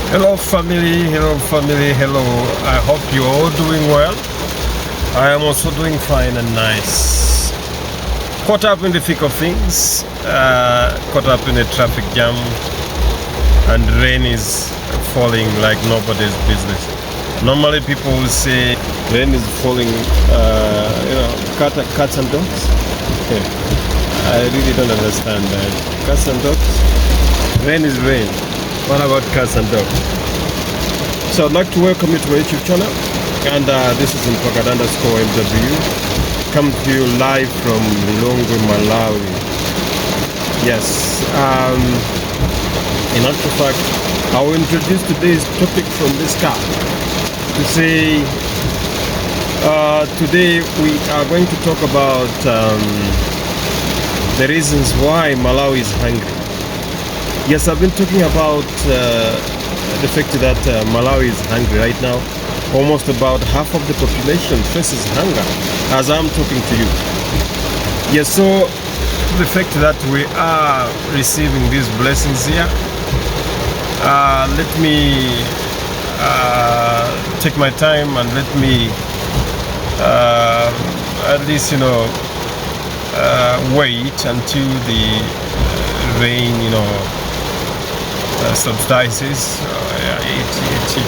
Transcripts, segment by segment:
Hello family, hello. I hope you're all doing well. I am also doing fine and nice. Caught up in the thick of things, caught up in a traffic jam, and rain is falling like nobody's business. Normally people will say rain is falling, cats and dogs. I really don't understand that. Cats and dogs? Rain is rain. What about cats and dogs? So I'd like to welcome you to my YouTube channel, and this is Mpaka_MW, come to you live from Lilongwe, Malawi. Yes, in actual fact, I will introduce today's topic from this card to say today we are going to talk about the reasons why Malawi is hungry. Yes, I've been talking about the fact that Malawi is hungry right now. Almost about half of the population faces hunger as I'm talking to you. Yes, so the fact that we are receiving these blessings here, let me take my time and let me at least, wait until the rain, subsides. It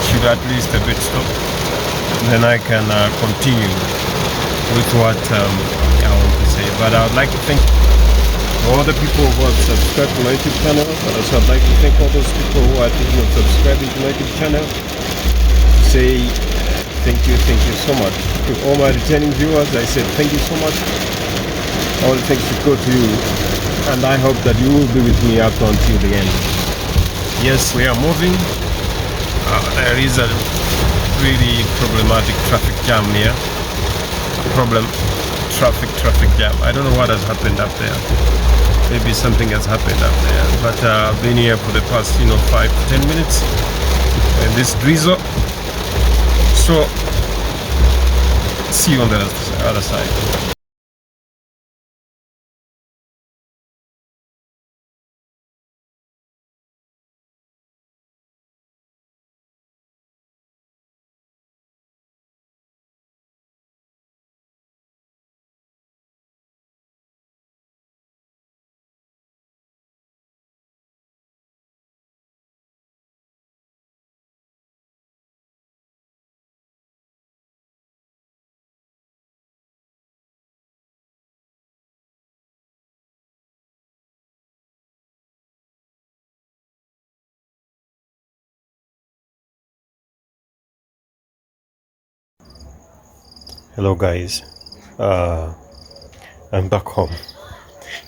should at least a bit stop. Then I can continue with what I want to say. But I would like to thank all the people who have subscribed to my YouTube channel. But also I'd like to thank all those people who are thinking of subscribing to my YouTube channel. Say thank you so much. To all my returning viewers, I said thank you so much. All the thanks should go to you, and I hope that you will be with me up until the end. Yes, we are moving. There is a really problematic traffic jam here. Traffic jam. I don't know what has happened up there. Maybe something has happened up there. But I've been here for the past, 5 to 10 minutes in this drizzle. So, see you on the other side. Hello guys, I'm back home.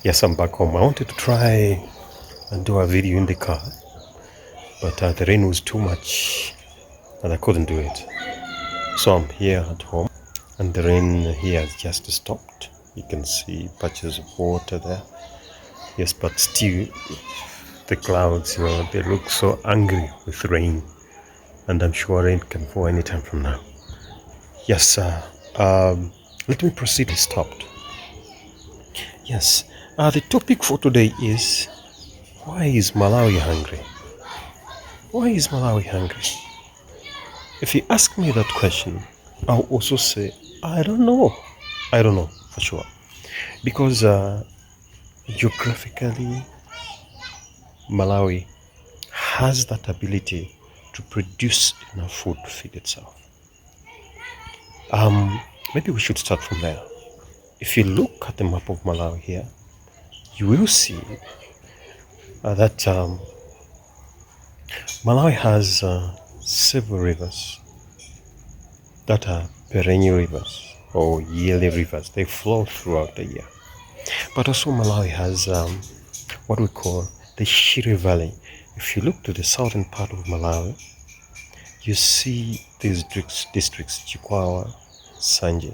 Yes, I'm back home. I wanted to try and do a video in the car, but the rain was too much and I couldn't do it. So I'm here at home and the rain here has just stopped. You can see patches of water there. Yes, but still the clouds, they look so angry with rain, and I'm sure rain can fall anytime from now. Yes, let me proceed. I stopped. Yes, the topic for today is, why is Malawi hungry? Why is Malawi hungry? If you ask me that question, I'll also say, I don't know. I don't know for sure. Because geographically, Malawi has that ability to produce enough food to feed itself. Maybe we should start from there. If you look at the map of Malawi here, you will see that Malawi has several rivers that are perennial rivers or yearly rivers. They flow throughout the year. But also Malawi has what we call the Shire Valley. If you look to the southern part of Malawi, you see these districts, Chikwawa, Sanje.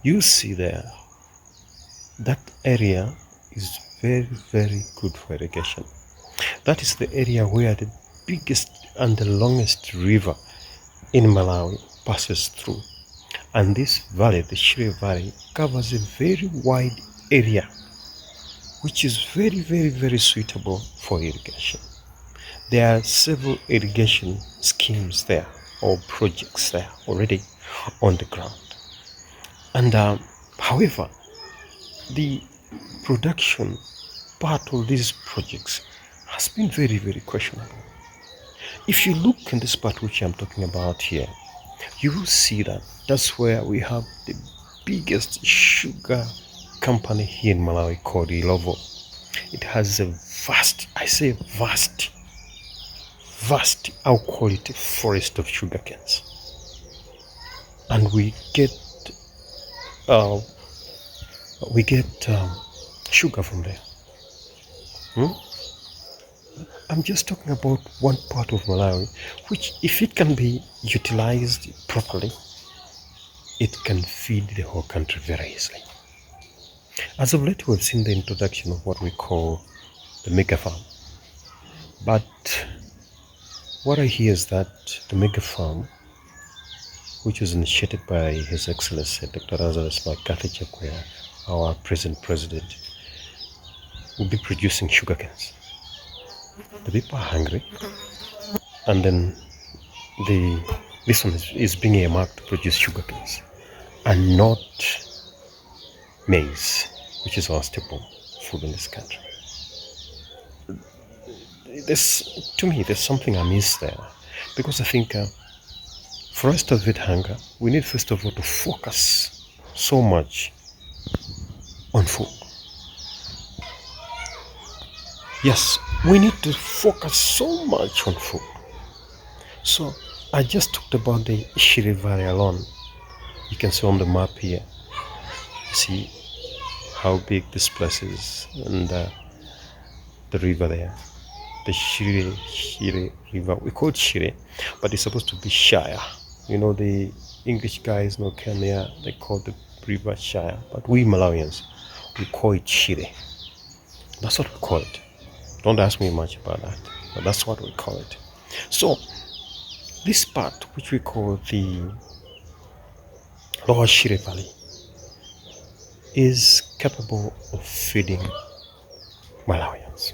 You see there, that area is very, very good for irrigation. That is the area where the biggest and the longest river in Malawi passes through. And this valley, the Shire Valley, covers a very wide area, which is very, very, very suitable for irrigation. There are several irrigation schemes there or projects there already on the ground. And however, the production part of these projects has been very, very questionable. If you look in this part which I'm talking about here, you will see that that's where we have the biggest sugar company here in Malawi called Ilovo. It has a vast, I say vast, high quality forest of sugar canes. And we get sugar from there. I'm just talking about one part of Malawi, which, if it can be utilized properly, it can feed the whole country very easily. As of late, we've seen the introduction of what we call the mega farm. But what I hear is that the mega farm, which was initiated by His Excellency Dr. Lazarus McCarthy Chakwera, our present president, will be producing sugar canes. The people are hungry, and then this one is being earmarked to produce sugar canes and not maize, which is our staple food in this country. To me, there's something amiss there, because I think for us to avoid hunger, we need first of all to focus so much on food. Yes, we need to focus so much on food. So I just talked about the Shire Valley alone. You can see on the map here. See how big this place is, and the river there, the Shire River. We call it Shire, but it's supposed to be Shire. You know, the English guys in Kenya, they call the river Shire, but we Malawians, we call it Shire. That's what we call it. Don't ask me much about that, but that's what we call it. So this part, which we call the Lower Shire Valley, is capable of feeding Malawians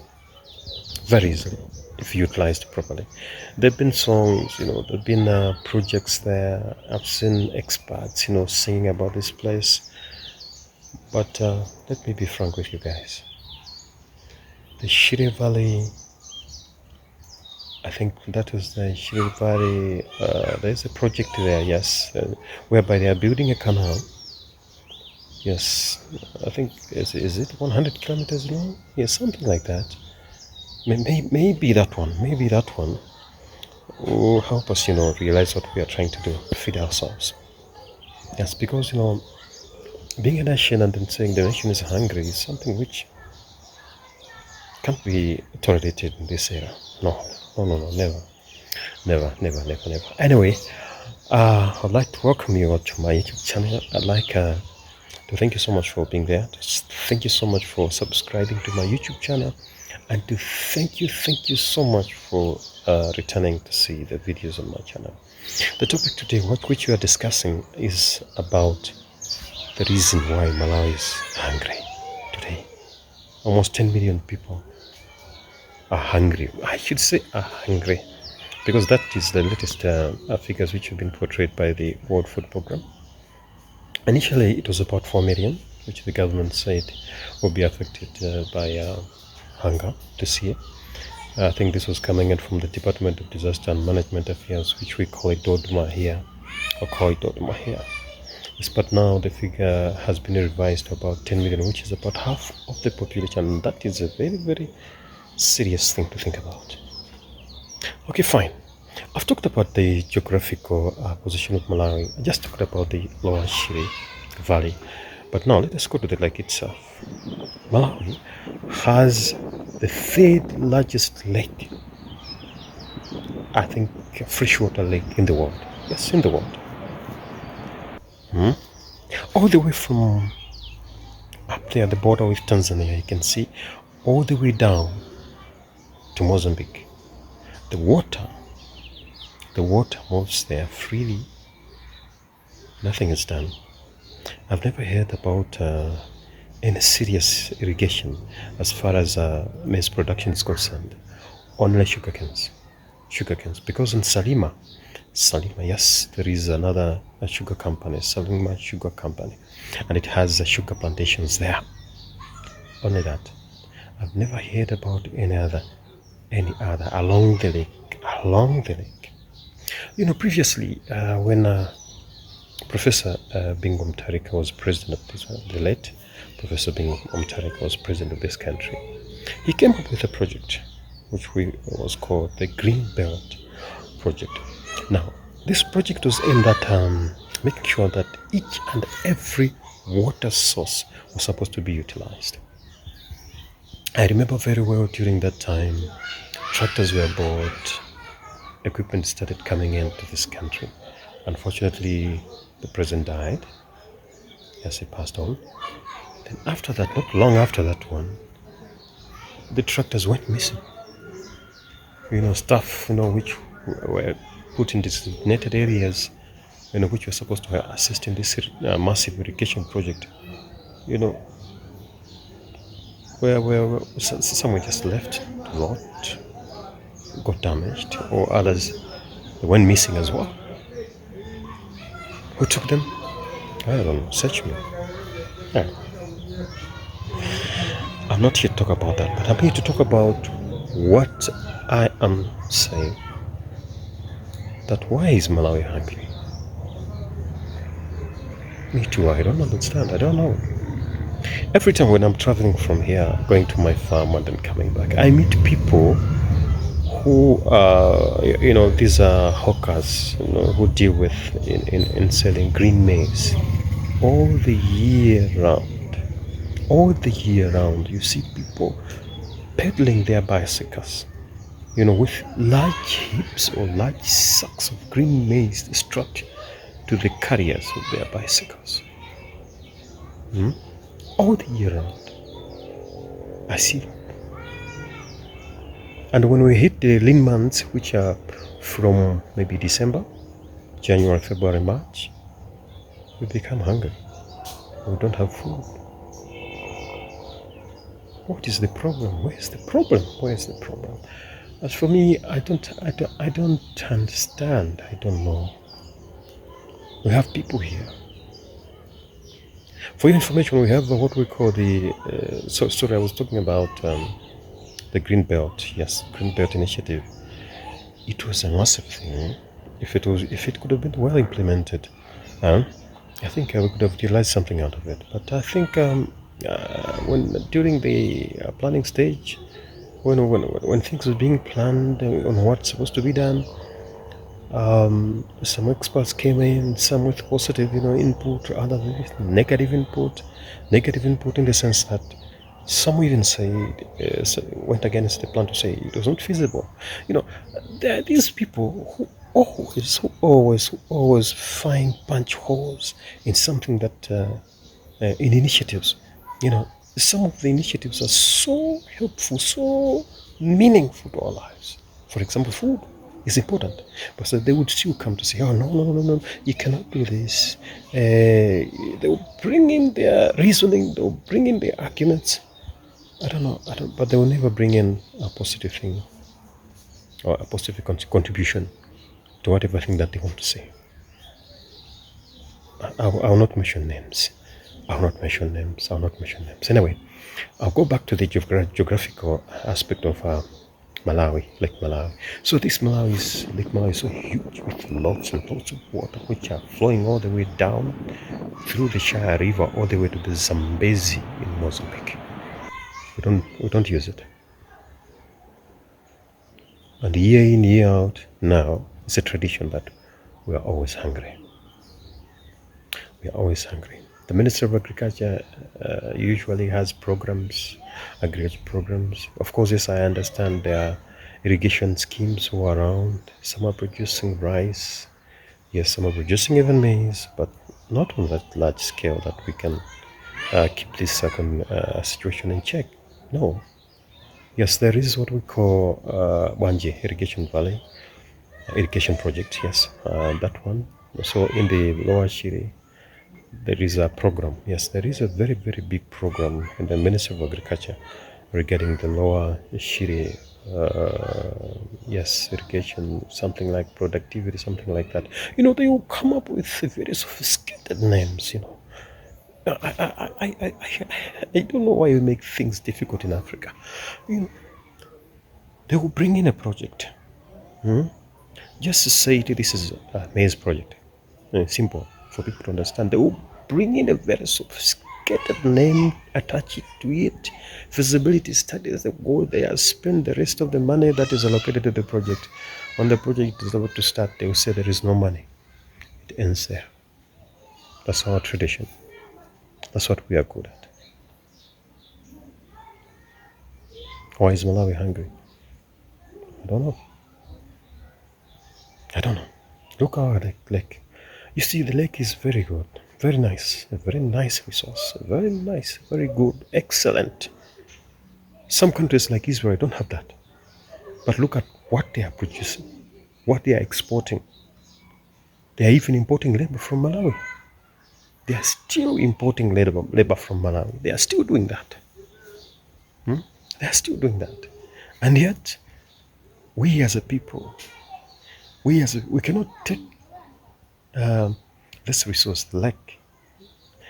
very easily if utilized properly. There have been songs, there have been projects there. I've seen experts, singing about this place. But let me be frank with you guys. The Shire Valley, I think that was the Shire Valley. There's a project there, yes, whereby they are building a canal. Yes, I think, is it 100 kilometers long? Yes, something like that. Maybe that one will help us, realize what we are trying to do, feed ourselves. Yes, because, being a nation and then saying the nation is hungry is something which can't be tolerated in this era. No, never. Anyway, I'd like to welcome you all to my YouTube channel. I'd like to thank you so much for being there. Thank you so much for subscribing to my YouTube channel, and to thank you so much for returning to see the videos on my channel. The topic today, which we are discussing, is about the reason why Malawi is hungry today. Almost 10 million people are hungry. I should say are hungry, because that is the latest figures which have been portrayed by the World Food Programme. Initially, it was about 4 million, which the government said will be affected by hunger this year. I think this was coming in from the Department of Disaster and Management Affairs, which we call it Dodoma here. Yes, but now the figure has been revised to about 10 million, which is about half of the population, and that is a very, very serious thing to think about. Okay, fine. I've talked about the geographical position of Malawi. I just talked about the Lower Shire Valley. But now let us go to the lake itself. Malawi has the third largest lake, I think, freshwater lake in the world. Yes, in the world. All the way from up there, the border with Tanzania, you can see, all the way down to Mozambique. The water moves there freely. Nothing is done. I've never heard about any serious irrigation as far as maize production is concerned. only sugar canes. Because in Salima, yes, there is another sugar company, Salima Sugar Company, and it has sugar plantations there. Only that. I've never heard about any other along the lake. Previously, when Professor Bingham Tarika was president of this, the late Professor Bingham Tarika was president of this country, he came up with a project which was called the Green Belt Project. Now, this project was aimed at making sure that each and every water source was supposed to be utilized. I remember very well during that time, tractors were bought, equipment started coming into this country. Unfortunately, the president died. Yes, he passed on. Then after that, not long after that one, the tractors went missing. Stuff, which were put in designated areas, which were supposed to assist in this massive irrigation project, where some were just left to rot, got damaged, or others they went missing as well. Who took them? I don't know. Search me. Yeah. I'm not here to talk about that, but I'm here to talk about what I am saying. That why is Malawi hungry? Me too, I don't understand. I don't know. Every time when I'm traveling from here, going to my farm and then coming back, I meet people who, these are hawkers, who deal with in selling green maize all the year round. All the year round, you see people pedaling their bicycles, with large heaps or large sacks of green maize strapped to the carriers of their bicycles. All the year round, I see them. And when we hit the lean months, which are from maybe December, January, February, March, we become hungry. We don't have food. What is the problem? Where's the problem? As for me, I don't understand. I don't know. We have people here. For your information, we have what we call the. Sorry, I was talking about the Green Belt. Yes, Green Belt Initiative. It was a massive thing. If it could have been well implemented, I think we could have realized something out of it. But I think when during the planning stage, when things were being planned on what's supposed to be done, some experts came in, some with positive, input, others with negative input. Negative input in the sense that some even went against the plan to say it was not feasible. There are these people who always find punch holes in something that in initiatives. Some of the initiatives are so helpful, so meaningful to our lives. For example, food is important, but so they would still come to say, "Oh no, you cannot do this." They will bring in their reasoning, they will bring in their arguments. I don't know, but they will never bring in a positive thing or a positive contribution to whatever thing that they want to say. I will not mention names. Anyway, I'll go back to the geographical aspect of Lake Malawi. So this Lake Malawi is so huge with lots and lots of water which are flowing all the way down through the Shire River all the way to the Zambezi in Mozambique. We don't use it. And year in, year out, now it's a tradition that we are always hungry. The Ministry of Agriculture usually has agriculture programs. Of course, yes, I understand there are irrigation schemes who are around. Some are producing rice. Yes, some are producing even maize, but not on that large scale that we can keep this situation in check. No. Yes, there is what we call Wanji Irrigation Valley Irrigation Project. Yes, that one. So in the Lower Shire, there is a program. Yes, there is a very, very big program in the Ministry of Agriculture regarding the Lower Shire yes, irrigation, something like productivity, something like that. You know, they will come up with very sophisticated names. You know, I don't know why we make things difficult in Africa. You know, they will bring in a project, just to say this is a maize project. Simple for people to understand. They will bring in a very sophisticated name, attach it to it, feasibility studies. They go there, spend the rest of the money that is allocated to the project. When the project is about to start, they will say there is no money. It ends there. That's our tradition. That's what we are good at. Why is Malawi hungry? I don't know. I don't know. Look at our lake. You see, the lake is very good, very nice, a very nice resource, very nice, very good, excellent. Some countries like Israel don't have that. But look at what they are producing, what they are exporting. They are even importing labor from Malawi. They are still importing labor from Malawi. They are still doing that. They are still doing that. And yet, we as a people, we cannot take this resource, the lake,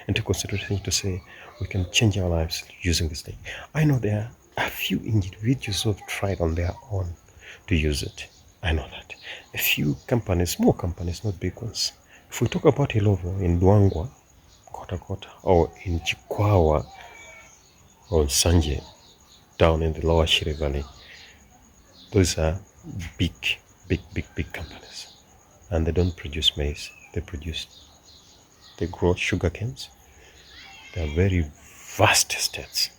into consideration to say we can change our lives using this thing. I know there are a few individuals who have tried on their own to use it. I know that. A few companies, small companies, not big ones. If we talk about Ilovo in Luangwa, Kota Kota, or in Chikwawa, or in Sanje, down in the lower Shire Valley, those are big companies. And they don't produce maize. They grow sugar canes. They are very vast estates.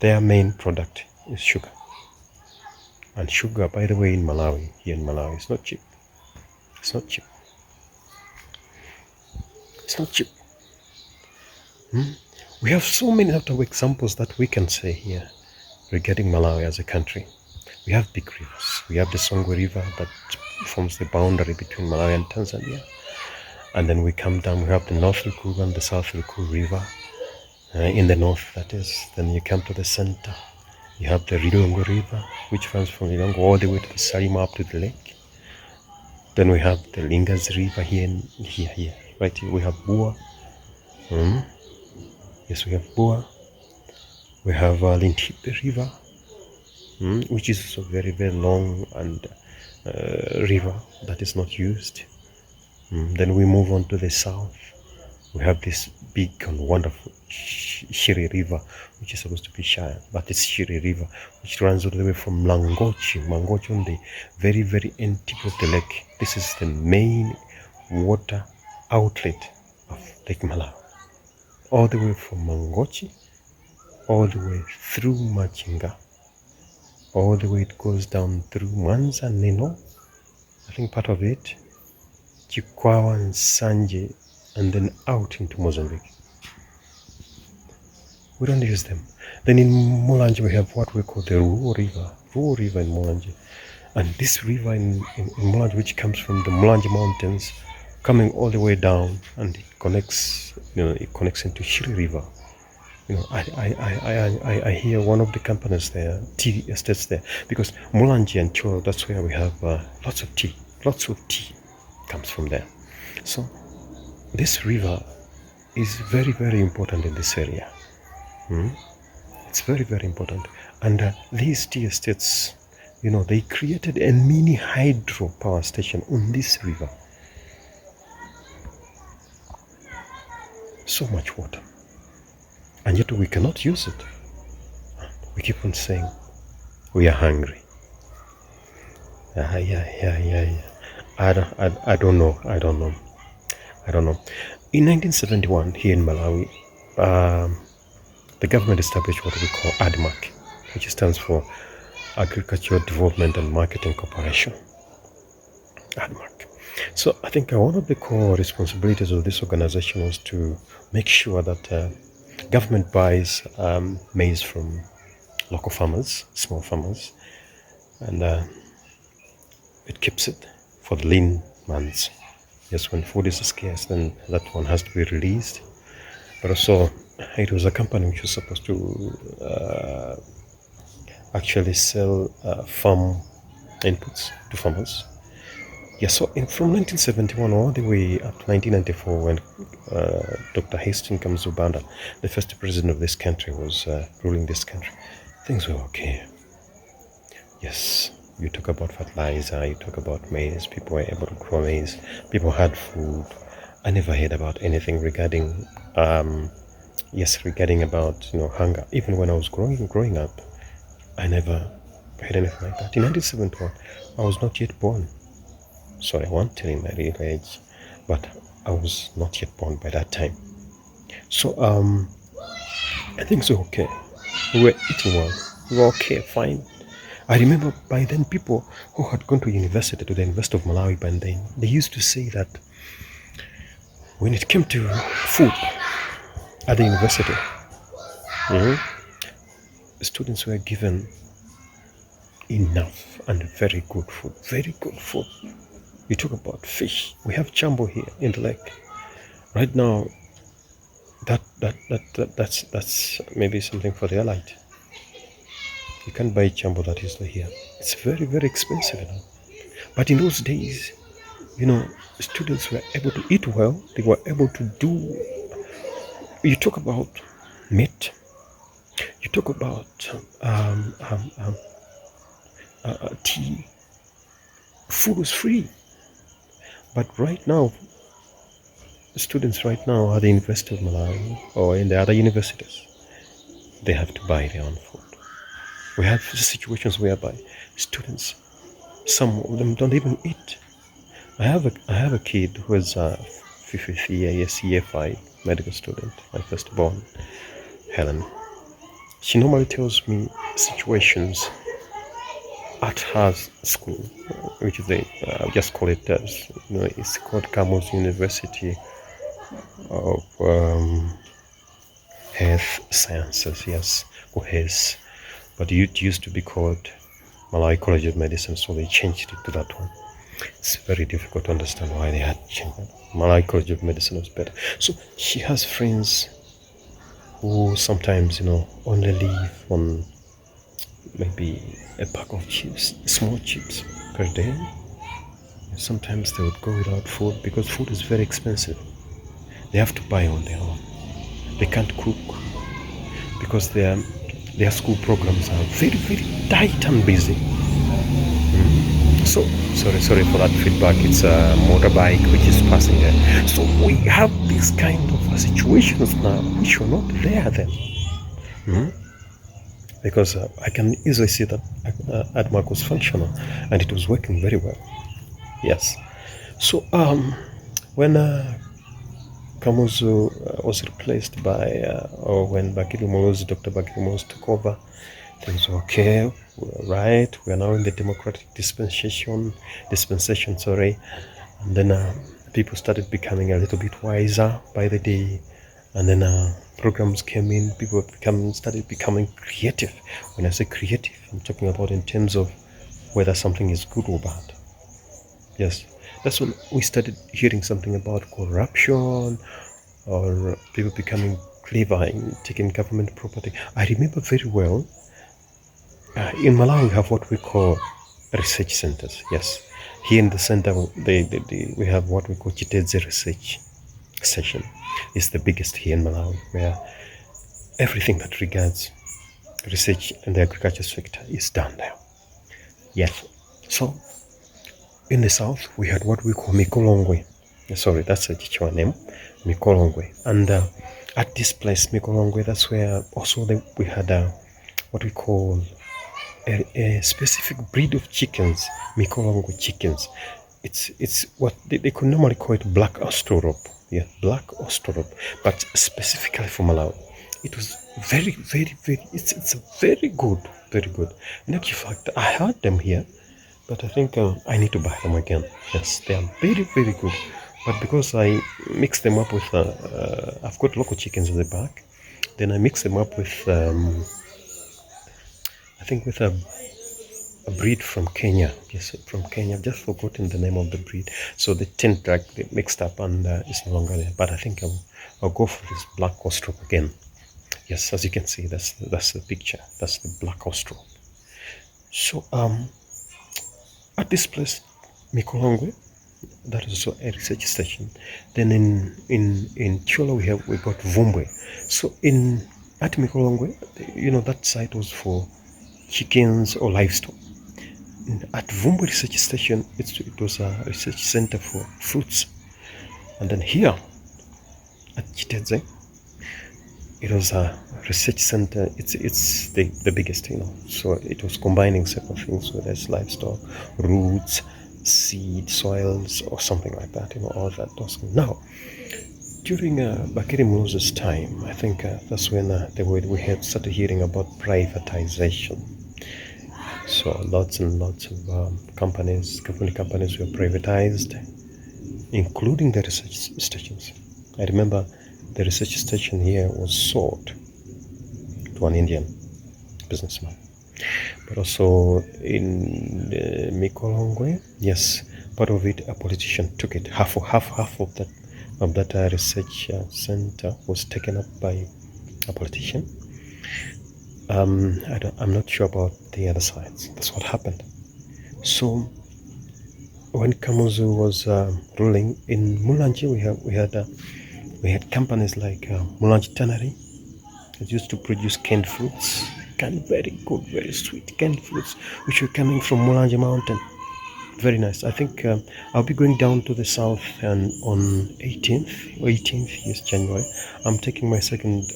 Their main product is sugar. And sugar, by the way, here in Malawi, is not cheap. It's not cheap. It's not cheap. We have so many other examples that we can say here regarding Malawi as a country. We have big rivers. We have the Songwe River that forms the boundary between Malawi and Tanzania. And then we come down, we have the North Ruku and the South Ruku River. In the north, that is. Then you come to the center. You have the Rilongo River, which runs from Rilongo all the way to the Salima up to the lake. Then we have the Lingas River here. Right here we have Bua. Yes, we have Bua. We have Lintipe River, which is also very, very long and river that is not used. Then we move on to the south. We have this big and wonderful Shiri River, which is supposed to be Shire, but it's Shiri River, which runs all the way from Mangochi on the very, very end tip of the lake. This is the main water outlet of Lake Malawi. All the way from Mangochi, all the way through Machinga, all the way it goes down through Mwanza, Nino, I think part of it, Chikwawa and Sanje, and then out into Mozambique. We don't use them. Then in Mulanje we have what we call the Ruo River in Mulanje. And this river in Mulanje, which comes from the Mulanje Mountains, coming all the way down, and it connects into Shiri River. I hear one of the companies there, tea estates there, because Mulanje and Choro, that's where we have lots of tea comes from there. So this river is very, very important in this area. It's very, very important. And these tea estates, they created a mini hydro power station on this river. So much water. And yet we cannot use it. We keep on saying, we are hungry. Yeah. I don't know. In 1971, here in Malawi, the government established what we call ADMAC, which stands for Agricultural Development and Marketing Corporation. ADMAC. So I think one of the core responsibilities of this organization was to make sure that government buys maize from local farmers, small farmers, and it keeps it for the lean months. Yes, when food is scarce, then that one has to be released. But also, it was a company which was supposed to actually sell farm inputs to farmers. Yeah, so from 1971 all the way up to 1994, when Dr. Hastings comes to Uganda, the first president of this country was ruling this country, things were okay. Yes, you talk about fertilizer, you talk about maize, people were able to grow maize, people had food. I never heard about anything regarding, regarding about, hunger. Even when I was growing up, I never heard anything like that. In 1971, I was not yet born. Sorry, I won't tell you my real age, but I was not yet born by that time. So, I think so okay. We were eating well. We were okay, fine. I remember by then people who had gone to the University of Malawi by then, they used to say that when it came to food at the university, students were given enough and very good food. Very good food. You talk about fish. We have chambo here in the lake. Right now, that's maybe something for the elite. You can't buy chambo that is here. It's very, very expensive now. But in those days, students were able to eat well. They were able to do. You talk about meat. You talk about tea. Food was free. But right now, students right now at the University of Malawi or in the other universities, they have to buy their own food. We have situations whereby students, some of them don't even eat. I have a kid who is a fifth year CFI medical student, my firstborn, Helen. She normally tells me situations at her school, which is just call it it's called Kamuzu University of Health Sciences, yes, or HES, but it used to be called Malawi College of Medicine, so they changed it to that one. It's very difficult to understand why they had changed it. Malawi College of Medicine was better. So she has friends who sometimes, only live on maybe a pack of chips, small chips per day. Sometimes they would go without food because food is very expensive. They have to buy on their own. They can't cook because their school programs are very, very tight and busy. So, sorry for that feedback. It's a motorbike which is passing there. So we have these kind of situations now which were not there then. Because I can easily see that AdMark was functional and it was working very well. Yes. So when Kamuzu was replaced by, or when Dr. Bakili took over, things were okay. We're right. We are now in the democratic dispensation. And then people started becoming a little bit wiser by the day. And then programs came in. People started becoming creative. When I say creative, I'm talking about in terms of whether something is good or bad. Yes, that's when we started hearing something about corruption or people becoming clever in taking government property. I remember very well, in Malawi we have what we call research centers. Yes, here in the center we have what we call Chitedze Research Session. It's the biggest here in Malawi, where everything that regards research in the agriculture sector is done there. Yes, so in the south, we had what we call Mikolongwe. Sorry, that's a Chichewa name, Mikolongwe. And at this place, Mikolongwe, that's where also we had what we call a specific breed of chickens, Mikolongwe chickens. It's what they could normally call it black Australorp. Yeah, black Australorp, but specifically for Malawi. It was very, very, very, it's very good, very good. In actual fact, I had them here. But I think I need to buy them again. Yes, they are very, very good. But because I mix them up with, I've got local chickens in the back. Then I mix them up with, I think with a breed from Kenya. Yes, from Kenya. I've just forgotten the name of the breed. So they tend to get mixed up and it's no longer there. But I think I'll go for this black Australorp again. Yes, as you can see, that's the picture. That's the black Australorp. So at this place, Mikolongwe, that is also a research station. Then in Chola we got Vumbwe. So in at Mikolongwe, that site was for chickens or livestock. At Vumbwe Research Station, it was a research center for fruits. And then here at Chitedze, it was a research center. It's the biggest, So it was combining several things, whether it's livestock, roots, seed, soils, or something like that, all that. Now, during Bakiri Moses' time, I think that's when we had started hearing about privatization. So lots and lots of government companies were privatized, including the research stations. I remember the research station here was sold to an Indian businessman. But also in Mikolongwe, yes, part of it a politician took it. Half of that research center was taken up by a politician. I'm not sure about the other sides. That's what happened. So when Kamuzu was ruling in Mulanje, we had companies like Mulanje Tannery that used to produce canned fruits, very good, very sweet canned fruits, which were coming from Mulanje Mountain. Very nice. I think I'll be going down to the south and on 18th, yes, January. I'm taking my second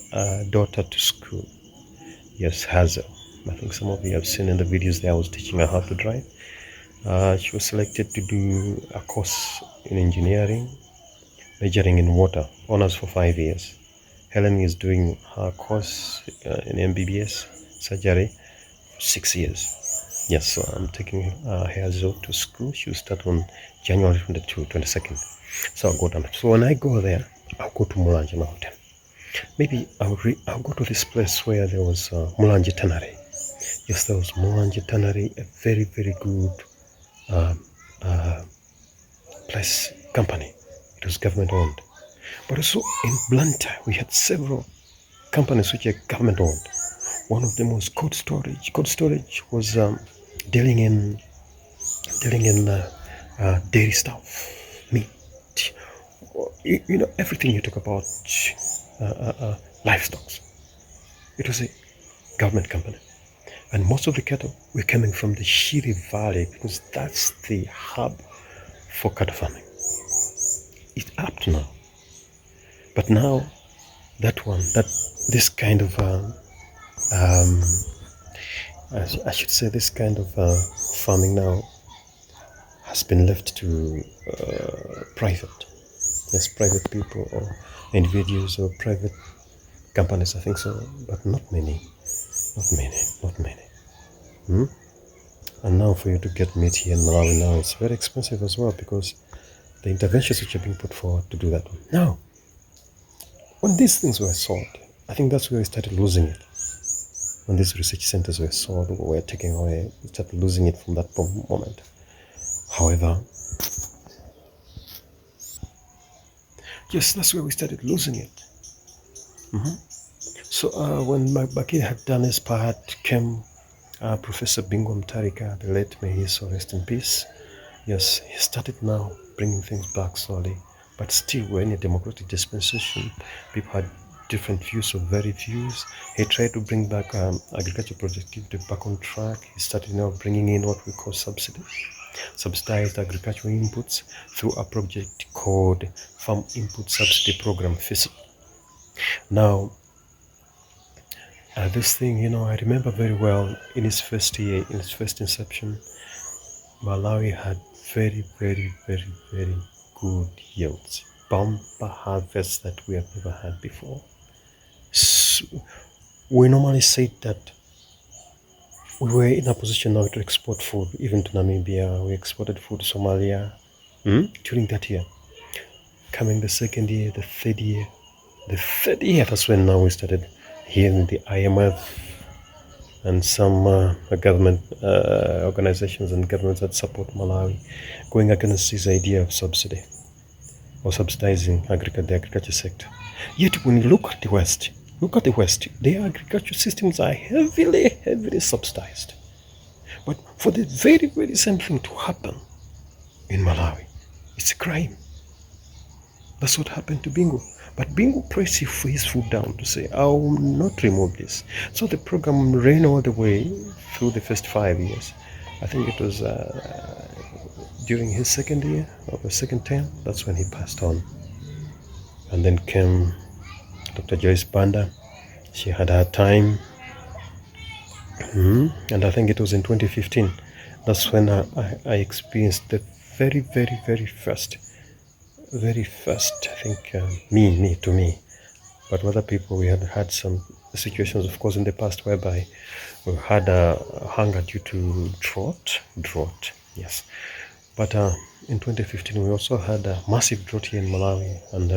daughter to school. Yes, Hazel. I think some of you have seen in the videos there I was teaching her how to drive. She was selected to do a course in engineering, majoring in water, honors for 5 years. Helen is doing her course in MBBS surgery for 6 years. Yes, so I'm taking Hazel to school. She'll start on January 22nd. So I'll go down. So when I go there, I'll go to Mulanje Mountain. Maybe I'll go to this place where there was Mulanje Tannery. Yes, there was Mulanje Tannery, a very, very good place, company. It was government owned. But also in Blantyre, we had several companies which are government owned. One of them was cold storage. Cold storage was dealing in dairy stuff, meat, everything you talk about, livestock. It was a government company. And most of the cattle were coming from the Shiri Valley because that's the hub for cattle farming. It's up to now. But now, this kind of, I should say, this kind of farming now has been left to private. Yes, private people or individuals or private companies, I think so, but not many. And now for you to get meat here in Malawi now, it's very expensive as well because the interventions which are being put forward to do that. Now, when these things were sold, I think that's where we started losing it. When these research centers were sold or were taken away, we started losing it from that moment. However, yes, that's where we started losing it. So when Bakir had done his part, came Professor Bingo Mtarika, the late, may he so rest in peace. Yes, he started now bringing things back slowly, but still we're in a democratic dispensation. People had different views or varied views. He tried to bring back agricultural productivity back on track. He started now bringing in what we call subsidized agricultural inputs through a project called Farm Input Subsidy Program, FISP. Now, this thing, I remember very well in its first year, in its first inception, Malawi had very, very, very, very good yields, bumper harvests that we have never had before. So we normally say that we were in a position now to export food, even to Namibia. We exported food to Somalia during that year. Coming the second year, the third year, that's when now we started hearing the IMF and some government organizations and governments that support Malawi going against this idea of subsidy or subsidizing the agriculture sector. Yet when you look at the West, their agriculture systems are heavily subsidized. But for the very, very same thing to happen in Malawi, it's a crime. That's what happened to Bingo. But Bingo pressed his foot down to say, I will not remove this. So the program ran all the way through the first 5 years. I think it was during his second year or the second term, that's when he passed on. And then came Dr. Joyce Banda. She had her time. And I think it was in 2015. That's when I experienced the very, very, very first, I think, to me. But other people, we had some situations, of course, in the past whereby we had hunger due to drought, yes. But in 2015, we also had a massive drought here in Malawi, and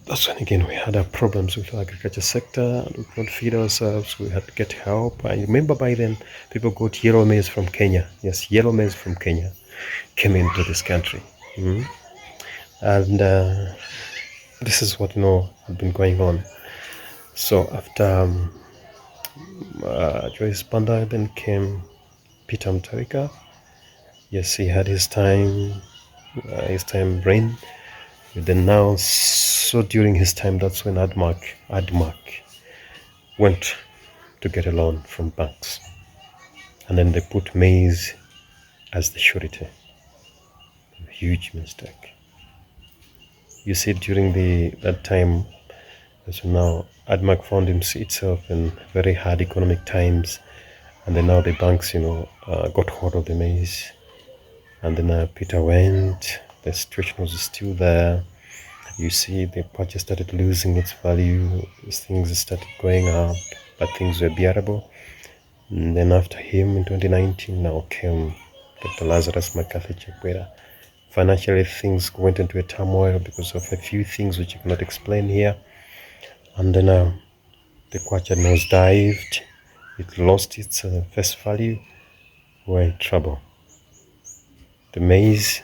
that's when again we had problems with the agriculture sector, and we could not feed ourselves. We had to get help. I remember by then people got yellow maize from Kenya. Yes, yellow maize from Kenya came into this country. And this is what had been going on. So after Joyce Banda, then came Peter Mutharika. Yes, he had his time reigned. Then now, so during his time, that's when ADMAC went to get a loan from banks. And then they put maize as the surety. A huge mistake. You see, during that time, so now ADMAC found itself in very hard economic times. And then now the banks, got hold of the maize. And then Peter went. The situation was still there. You see, the purchase started losing its value. Things started going up, but things were bearable. And then after him in 2019, now came Dr. Lazarus McCarthy Chakwera. Financially, things went into a turmoil because of a few things which you cannot explain here. And then the kwacha nosedived. It lost its face value. We're in trouble. The maize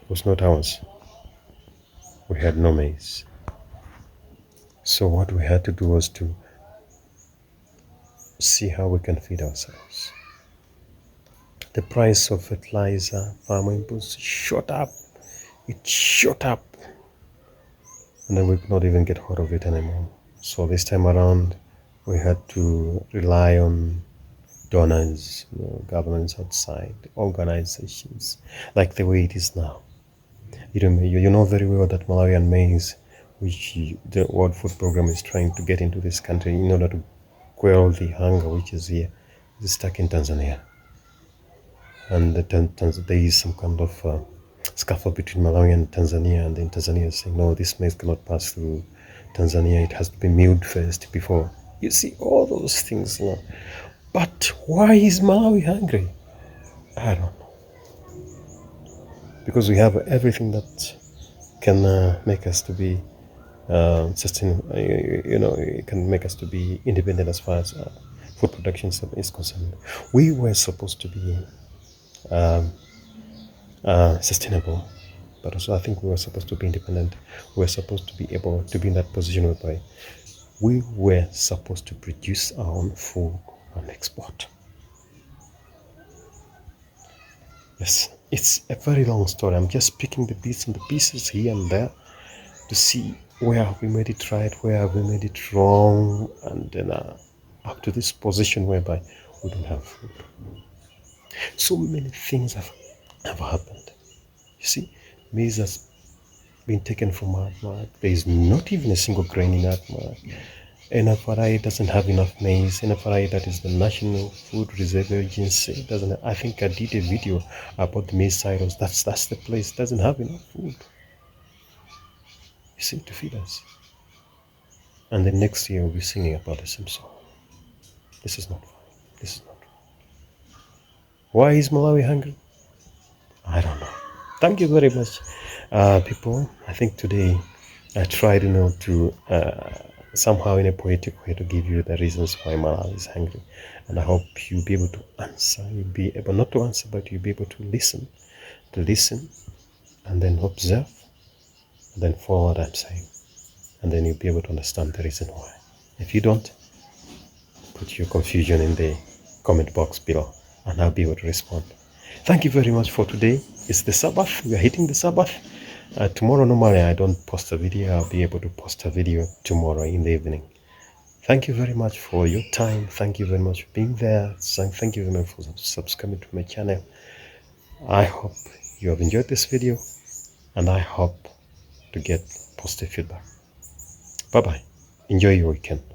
was not ours. We had no maize. So what we had to do was to see how we can feed ourselves. The price of fertilizer, farm inputs shot up. It shot up. And then we could not even get hold of it anymore. So this time around, we had to rely on donors, governments outside, organizations, like the way it is now. You know very well that Malawian maize, which the World Food Program is trying to get into this country in order to quell the hunger which is here, is stuck in Tanzania. And there is some kind of scuffle between Malawi and Tanzania, and then Tanzania is saying, no, this maize cannot pass through Tanzania. It has to be milled first before. You see all those things. But why is Malawi hungry? I don't know. Because we have everything that can make us to be sustainable. It can make us to be independent as far as food production is concerned. We were supposed to be sustainable, but also I think we were supposed to be independent. We were supposed to be able to be in that position whereby we were supposed to produce our own food and export. Yes, it's a very long story. I'm just picking the bits and the pieces here and there to see where have we made it right, where have we made it wrong, and then up to this position whereby we don't have food. So many things have happened. You see, maize has been taken from our mark. There is not even a single grain in our mark. NFRI doesn't have enough maize. NFRI, that is the National Food Reserve Agency, doesn't have, I think I did a video about the maize silos. That's the place, doesn't have enough food. You see, to feed us. And then next year we'll be singing about the same song. This is not fine. This is not right. Why is Malawi hungry? I don't know. Thank you very much, people. I think today I tried, to somehow in a poetic way to give you the reasons why Malawi is hungry. And I hope you'll be able to answer. You'll be able not to answer, but you'll be able to listen, and then observe, and then follow what I'm saying. And then you'll be able to understand the reason why. If you don't, put your confusion in the comment box below, and I'll be able to respond. Thank you very much for today. It's the Sabbath. We are hitting the Sabbath. Tomorrow, normally I don't post a video. I'll be able to post a video tomorrow in the evening. Thank you very much for your time. Thank you very much for being there. Thank you very much for subscribing to my channel. I hope you have enjoyed this video, and I hope to get positive feedback. Bye-bye. Enjoy your weekend.